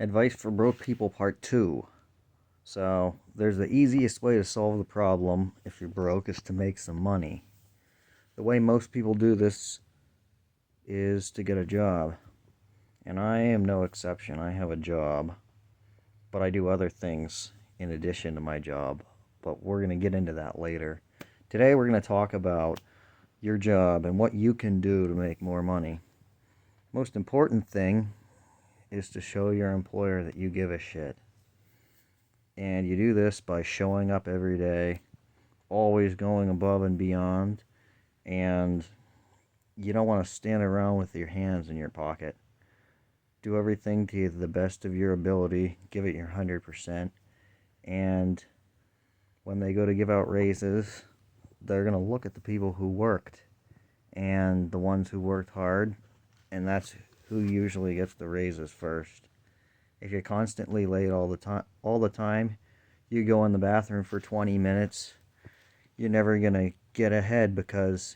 Advice for Broke People Part 2. So, there's the easiest way to solve the problem if you're broke is to make some money. The way most people do this is to get a job. And I am no exception. I have a job, but I do other things in addition to my job. But we're going to get into that later. Today, we're going to talk about your job and what you can do to make more money. Most important thing is to show your employer that you give a shit. And you do this by showing up every day, always going above and beyond, and you don't want to stand around with your hands in your pocket. Do everything to the best of your ability, give it your 100%, and when they go to give out raises, they're going to look at the people who worked and the ones who worked hard, and that's who usually gets the raises first. If you're constantly late all the time, you go in the bathroom for 20 minutes, you're never going to get ahead because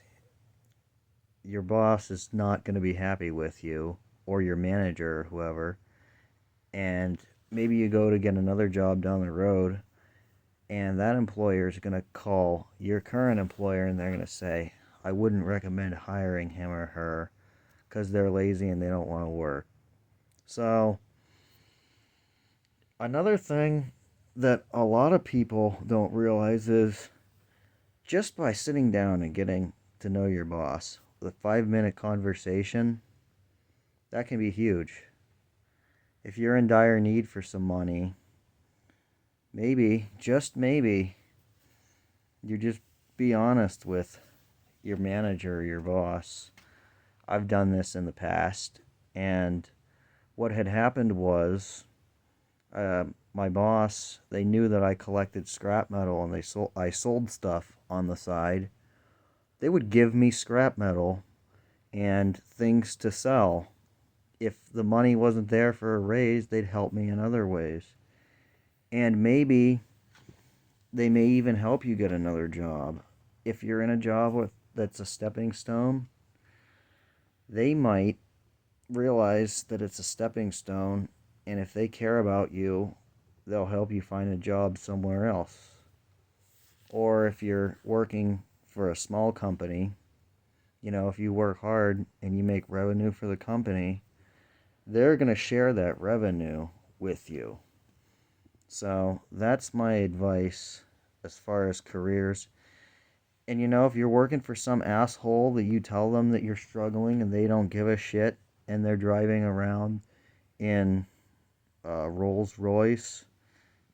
your boss is not going to be happy with you or your manager or whoever. And maybe you go to get another job down the road and that employer is going to call your current employer and they're going to say, I wouldn't recommend hiring him or her because they're lazy and they don't want to work. So, another thing that a lot of people don't realize is just by sitting down and getting to know your boss, the 5 minute conversation, that can be huge. If you're in dire need for some money, maybe, just maybe, you just be honest with your manager or your boss. I've done this in the past, and what had happened was my boss, they knew that I collected scrap metal and I sold stuff on the side. They would give me scrap metal and things to sell. If the money wasn't there for a raise, they'd help me in other ways. And maybe they may even help you get another job. If you're in a job that's a stepping stone, they might realize that it's a stepping stone, and if they care about you, they'll help you find a job somewhere else. Or if you're working for a small company, if you work hard and you make revenue for the company, they're going to share that revenue with you. So that's my advice as far as careers. And if you're working for some asshole that you tell them that you're struggling and they don't give a shit and they're driving around in Rolls Royce,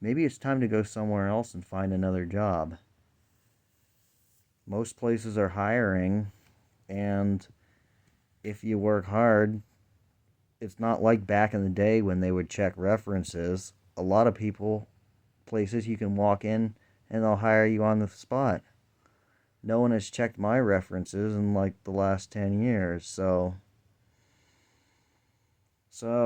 maybe it's time to go somewhere else and find another job. Most places are hiring, and if you work hard, it's not like back in the day when they would check references. A lot of places you can walk in and they'll hire you on the spot. No one has checked my references in like the last 10 years, so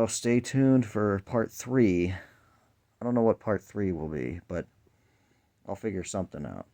stay tuned for part 3. I don't know what part 3 will be, but I'll figure something out.